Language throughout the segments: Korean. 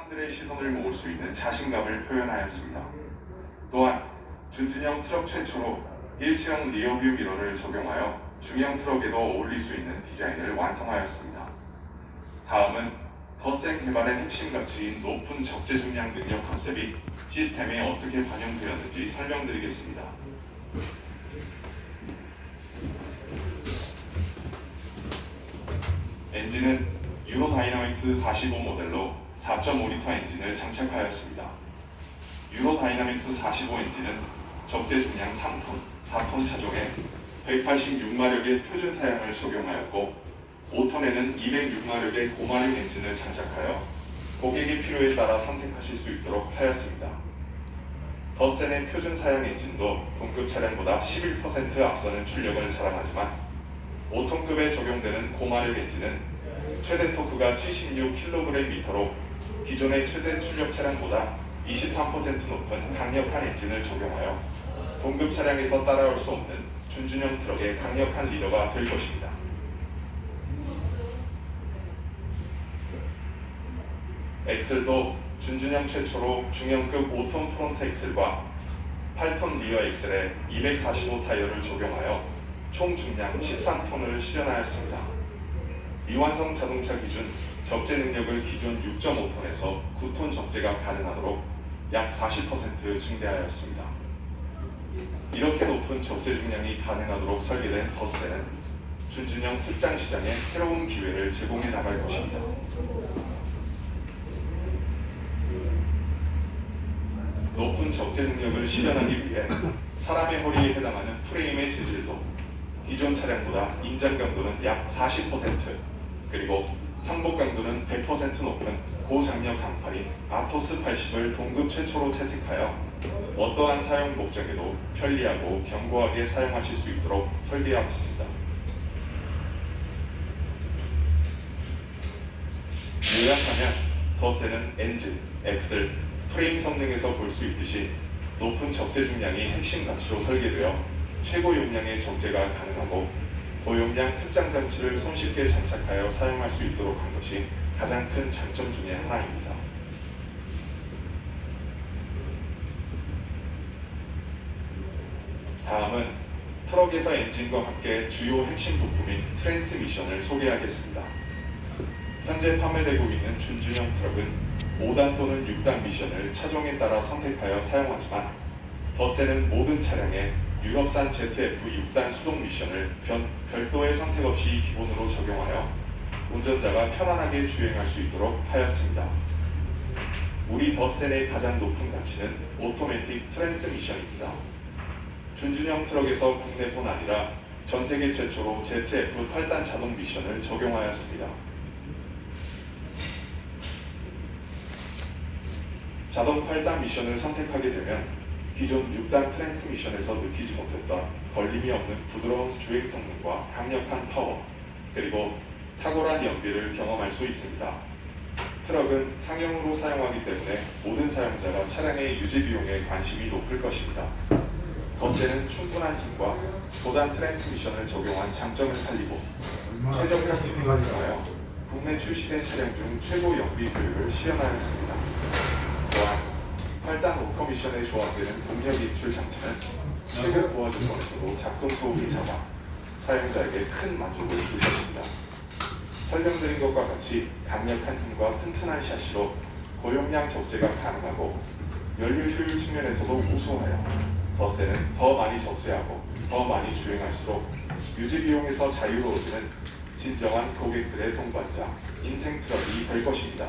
사람들의 시선을 모을 수 있는 자신감을 표현하였습니다. 또한 준준형 트럭 최초로 일체형 리어뷰 미러를 적용하여 중형 트럭에도 어울릴 수 있는 디자인을 완성하였습니다. 다음은 더센 개발의 핵심 가치인 높은 적재 중량 능력 컨셉이 시스템에 어떻게 반영되었는지 설명드리겠습니다. 엔진은 유로다이나믹스 45 모델로 4.5리터 엔진을 장착하였습니다. 유로다이나믹스 45 엔진은 적재 중량 3톤, 4톤 차종에 186마력의 표준 사양을 적용하였고 5톤에는 206마력의 고마력 엔진을 장착하여 고객의 필요에 따라 선택하실 수 있도록 하였습니다. 더센의 표준 사양 엔진도 동급 차량보다 11% 앞서는 출력을 자랑하지만 5톤급에 적용되는 고마력 엔진은 최대 토크가 76kgm로 기존의 최대 출력 차량보다 23% 높은 강력한 엔진을 적용하여 동급 차량에서 따라올 수 없는 준준형 트럭의 강력한 리더가 될 것입니다. 엑셀도 준준형 최초로 중형급 5톤 프론트 엑셀과 8톤 리어 엑셀에 245 타이어를 적용하여 총 중량 13톤을 실현하였습니다. 미완성 자동차 기준 적재 능력을 기존 6.5톤에서 9톤 적재가 가능하도록 약 40% 증대하였습니다. 이렇게 높은 적재 중량이 가능하도록 설계된 더센은 준준형 특장 시장에 새로운 기회를 제공해 나갈 것입니다. 높은 적재 능력을 실현하기 위해 사람의 허리에 해당하는 프레임의 재질도 기존 차량보다 인장 강도는 약 40%, 그리고 항복 강도는 100% 높은 고장력 강판인 아토스 80을 동급 최초로 채택하여 어떠한 사용 목적에도 편리하고 견고하게 사용하실 수 있도록 설계하였습니다. 요약하면 더센은 엔진, 엑셀, 프레임 성능에서 볼 수 있듯이 높은 적재 중량이 핵심 가치로 설계되어 최고 용량의 적재가 가능하고 고용량 특장 장치를 손쉽게 장착하여 사용할 수 있도록 한 것이 가장 큰 장점 중의 하나입니다. 다음은 트럭에서 엔진과 함께 주요 핵심 부품인 트랜스미션을 소개하겠습니다. 현재 판매되고 있는 준준형 트럭은 5단 또는 6단 미션을 차종에 따라 선택하여 사용하지만 더센은 모든 차량에 유럽산 ZF 6단 수동 미션을 별도의 선택 없이 기본으로 적용하여 운전자가 편안하게 주행할 수 있도록 하였습니다. 우리 더센의 가장 높은 가치는 오토매틱 트랜스미션입니다. 준준형 트럭에서 국내뿐 아니라 전세계 최초로 ZF 8단 자동 미션을 적용하였습니다. 자동 8단 미션을 선택하게 되면 기존 6단 트랜스미션에서 느끼지 못했던 걸림이 없는 부드러운 주행 성능과 강력한 파워, 그리고 탁월한 연비를 경험할 수 있습니다. 트럭은 상용으로 사용하기 때문에 모든 사용자가 차량의 유지 비용에 관심이 높을 것입니다. 더센은 충분한 힘과 도단 트랜스미션을 적용한 장점을 살리고 최적화 기능을 이용하여 국내 출시된 차량 중 최고 연비 효율을 실현하였습니다. 또한 8단 오토미션에 조합되는 동력 입출 장치는 최근 보안 조건에서도 작동 소음이 작아 사용자에게 큰 만족을 줄 것입니다. 설명드린 것과 같이 강력한 힘과 튼튼한 샤시로 고용량 적재가 가능하고 연료 효율 측면에서도 우수하여 더센은 더 많이 적재하고 더 많이 주행할수록 유지 비용에서 자유로워지는 진정한 고객들의 동반자, 인생 트럭이 될 것입니다.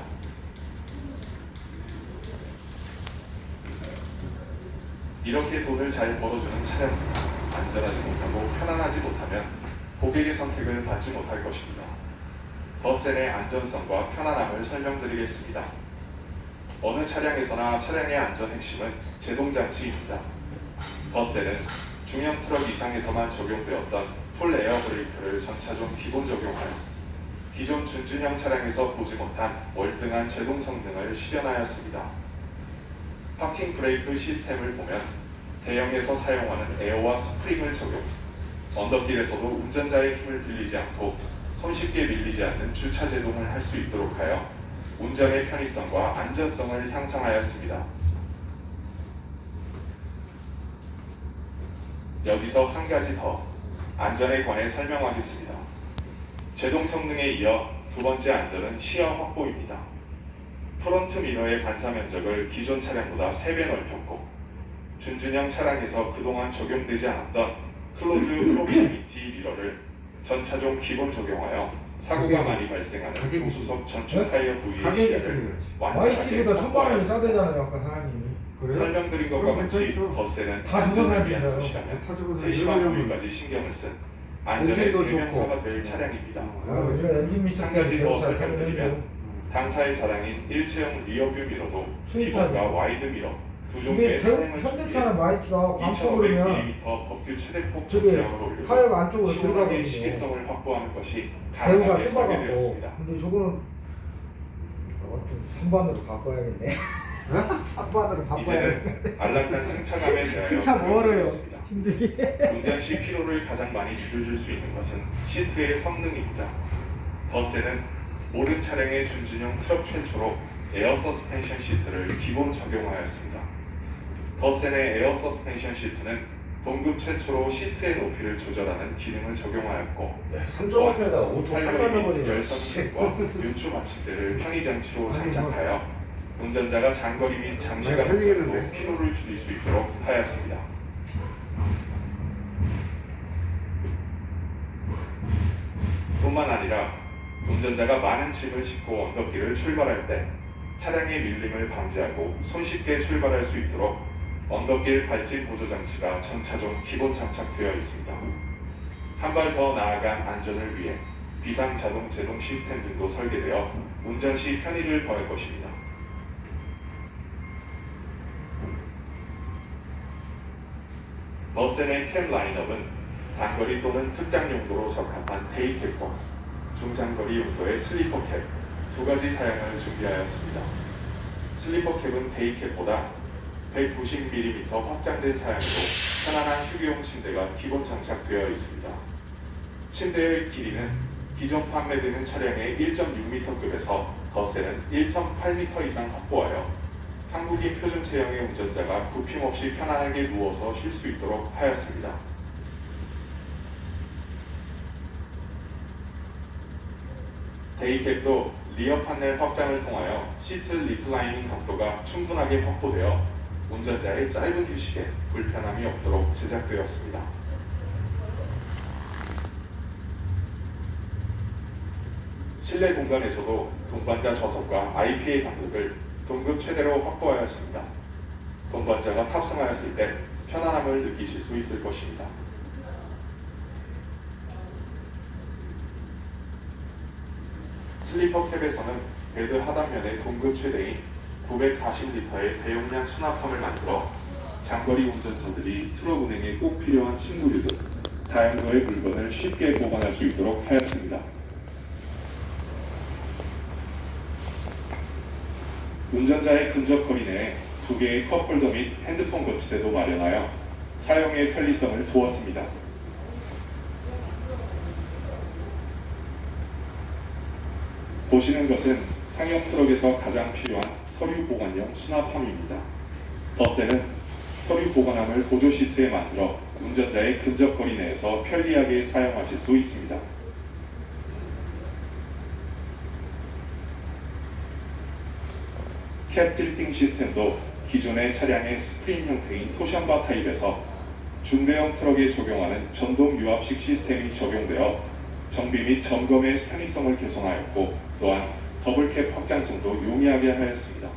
이렇게 돈을 잘 벌어주는 차량은 안전하지 못하고 편안하지 못하면 고객의 선택을 받지 못할 것입니다. 더센의 안전성과 편안함을 설명드리겠습니다. 어느 차량에서나 차량의 안전 핵심은 제동장치입니다. 더센은 중형 트럭 이상에서만 적용되었던 풀 에어 브레이크를 전차종 기본 적용하여 기존 준준형 차량에서 보지 못한 월등한 제동 성능을 실현하였습니다. 파킹 브레이크 시스템을 보면 대형에서 사용하는 에어와 스프링을 적용, 언덕길에서도 운전자의 힘을 빌리지 않고 손쉽게 밀리지 않는 주차 제동을 할 수 있도록 하여 운전의 편의성과 안전성을 향상하였습니다. 여기서 한 가지 더 안전에 관해 설명하겠습니다. 제동 성능에 이어 두 번째 안전은 시야 확보입니다. 프론트 미러의 반사 면적을 기존 차량보다 3배 넓혔고 준준형 차량에서 그동안 적용되지 않았던 클로즈 프로키미티 미러를 전 차종 기본 적용하여 사고가 많이 발생하는 조수석 전축 타이어 부위의 시야를 완전하게 YT보다 1,000만 원이 확보하였습니다. 싸대잖아요 아까 사장님이. 설명드린 것과 같이 덧세는 다 안전을 위한 저거 것이라면 타주고서 세심한 이러려면 부위까지 신경을 쓴 안전의 엔진도 대명사가 좋고. 될 차량입니다. 이런 엔진 미션 한 가지 더 때문에 설명드리면 당사의 자랑인 일체형 리어뷰 미러도 수입차죠. 기본과 와이드 미러 두 근데 종류의 사용을 현대차는 YT가 광폭으로 면 2,500mm 법규 최대폭 저게 제한을 올리고 타이어가 안쪽으로 시원하게 들어가거든요. 시계성을 확보하는 것이 배우가 가능하게 좁아갖고. 설계되었습니다. 근데 저거는 3반으로 바꿔야겠네. 3반으로 바꿔야겠네. 이제는 안락한 승차감에 대하여 큰차 멀어요. 설명드리겠습니다. 힘들게. 운전 시 피로를 가장 많이 줄여줄 수 있는 것은 시트의 성능입니다. 덧세는 모든 차량의 준준형 트럭 최초로 에어 서스펜션 시트를 기본 적용하였습니다. 덧센의 에어 서스펜션 시트는 동급 최초로 시트의 높이를 조절하는 기능을 적용하였고 3.5km에다가 오토 탄력이 깎아버리네. 열선등과 유추 받침대를 편의장치로 장착하여 운전자가 장거리 및 장시간 내가 할 얘기는 운전도 돼. 피로를 줄일 수 있도록 하였습니다. 뿐만 아니라 운전자가 많은 짐을 싣고 언덕길을 출발할 때 차량의 밀림을 방지하고 손쉽게 출발할 수 있도록 언덕길 발진 보조 장치가 전 차종 기본 장착되어 있습니다. 한 발 더 나아간 안전을 위해 비상 자동 제동 시스템 등도 설계되어 운전 시 편의를 더할 것입니다. 덧센의 캠 라인업은 단거리 또는 특장 용도로 적합한 데이캡과 중장거리 용도의 슬리퍼 캡 두 가지 사양을 준비하였습니다. 슬리퍼 캡은 데이캡보다 190mm 확장된 사양으로 편안한 휴게용 침대가 기본 장착되어 있습니다. 침대의 길이는 기존 판매되는 차량의 1.6m급에서 덧세는 1.8m 이상 확보하여 한국인 표준 체형의 운전자가 굽힘 없이 편안하게 누워서 쉴 수 있도록 하였습니다. 데이캡도 리어 판넬 확장을 통하여 시트 리클라이닝 각도가 충분하게 확보되어 운전자의 짧은 휴식에 불편함이 없도록 제작되었습니다. 실내 공간에서도 동반자 좌석과 IPA 간격을 동급 최대로 확보하였습니다. 동반자가 탑승하였을 때 편안함을 느끼실 수 있을 것입니다. 슬리퍼 캡에서는 베드 하단면에 동급 최대인 940리터의 대용량 수납함을 만들어 장거리 운전자들이 트럭 운행에 꼭 필요한 침구류 등 다양도의 물건을 쉽게 보관할 수 있도록 하였습니다. 운전자의 근접 거리 내에 2개의 컵홀더 및 핸드폰 거치대도 마련하여 사용의 편리성을 두었습니다. 보시는 것은 상용 트럭에서 가장 필요한 서류 보관용 수납함입니다. 덧세는 서류 보관함을 보조 시트에 만들어 운전자의 근접 거리 내에서 편리하게 사용하실 수 있습니다. 캡 틸팅 시스템도 기존의 차량의 스프링 형태인 토션바 타입에서 중대형 트럭에 적용하는 전동 유압식 시스템이 적용되어 정비 및 점검의 편의성을 개선하였고 또한 더블캡 확장성도 용이하게 하였습니다.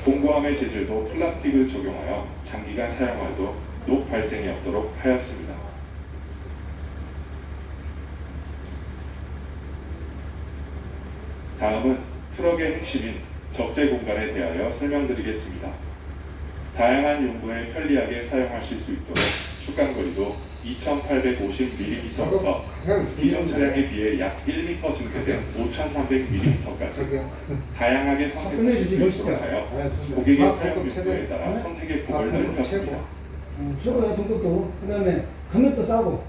공구함의 재질도 플라스틱을 적용하여 장기간 사용하여도 녹 발생이 없도록 하였습니다. 다음은 트럭의 핵심인 적재 공간에 대하여 설명드리겠습니다. 다양한 용도에 편리하게 사용하실 수 있도록 축간거리도 2850mm부터 기존 차량에 비해 약 1m 증대된 5300mm까지 다양하게 선택하실 수 있도록 하여 고객의 사용 용도에 따라 선택의 폭을 넓혔습니다. 최고야 등급도 그다음에 금액도 싸고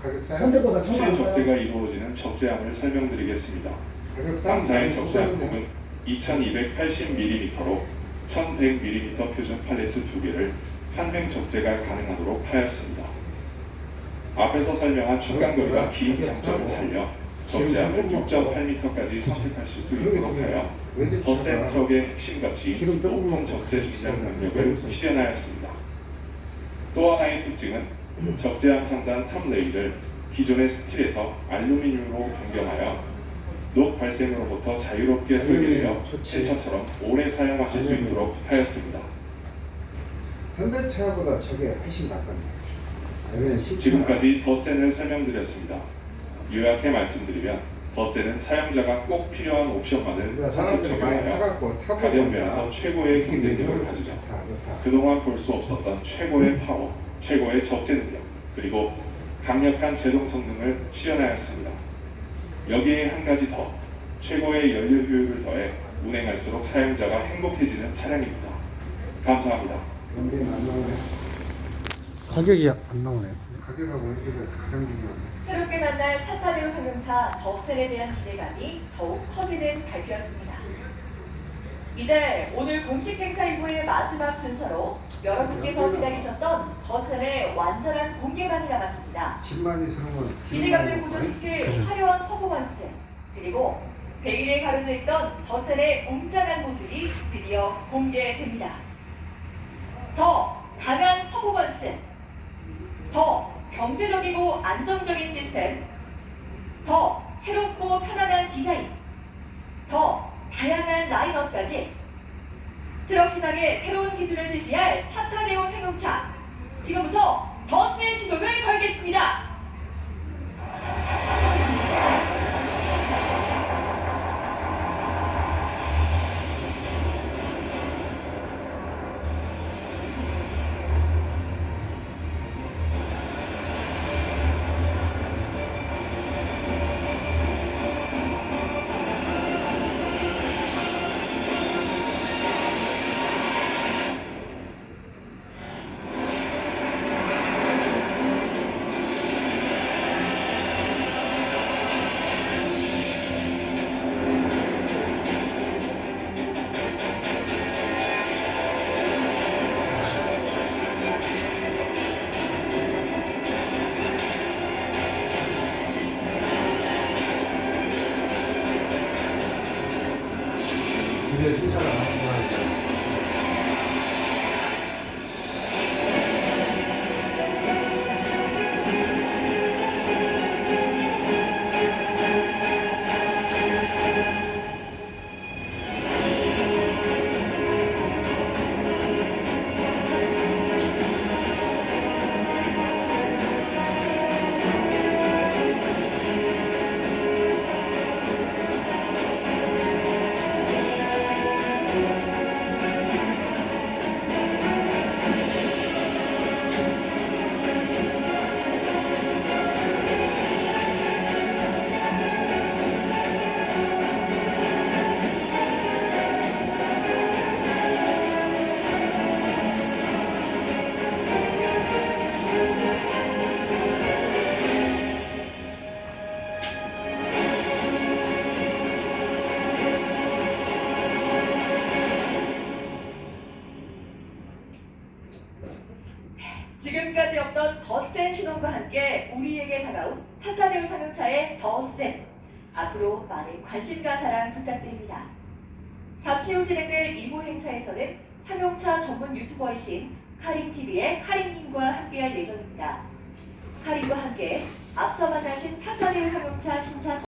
가격 싸요? 현대보다 1,000만 원 싸요. 실적재가 이루어지는 적재함을 설명드리겠습니다. 가격 싸움 3사의 많이 적재 뽑았는데. 항목은 2280mm로 1100mm 표준 팔레트 2개를 한행 적재가 가능하도록 하였습니다. 앞에서 설명한 축간거리가 긴 장점을 살려 적재함을 6.8m까지 선택하실 수 있도록 하여 더센 트럭의 핵심같이 높은 적재 중량 능력을 실현하였습니다. 또 하나의 특징은 적재함 상단 탑 레일을 기존의 스틸에서 알루미늄으로 변경하여 녹 발생으로부터 자유롭게 설계되어 새 차처럼 오래 사용하실 수 있도록 하였습니다. 현대차보다 저게 훨씬 낫거든요. 아니면 지금까지 더센을 설명드렸습니다. 요약해 말씀드리면 더센은 사용자가 꼭 필요한 옵션만을 우리가 선택 사람들이 많이 적용하여 타갖고 타보고 가격 면에서 최고의 경쟁력을 가지며 그동안 볼 수 없었던 최고의 파워, 최고의 적재 능력, 그리고 강력한 제동 성능을 실현하였습니다. 여기에 한 가지 더, 최고의 연료 효율을 더해 운행할수록 사용자가 행복해지는 차량입니다. 감사합니다. 연비는 안 나오네. 가격이 안 나오네요. 가격하고 연비가 가장 중요하네. 새롭게 만날 타타네오 상용차 더셀에 대한 기대감이 더욱 커지는 발표였습니다. 이제 오늘 공식 행사 일부의 마지막 순서로 여러분께서 기다리셨던 더셀의 완전한 공개만이 남았습니다. 집만 있으면 기대감을 고조시킬 화려한 퍼포먼스, 그리고 베일에 가려져 있던 더셀의 웅장한 모습이 드디어 공개됩니다. 더 강한 퍼포먼스, 더 경제적이고 안정적인 시스템, 더 새롭고 편안한 디자인, 더 다양한 라인업까지 트럭 시장의 새로운 기준을 제시할 타타네오 상용차, 지금부터 더 센 시동을 걸겠습니다. 드디어 신차가 나왔구나. 지금까지 없던 더 센 신혼과 함께 우리에게 다가온 타타네오 상용차의 더 센, 앞으로 많은 관심과 사랑 부탁드립니다. 잠시 후 진행될 2부 행사에서는 상용차 전문 유튜버이신 카린TV의 카린님과 함께할 예정입니다. 카린과 함께 앞서 만나신 타타네오 상용차 신차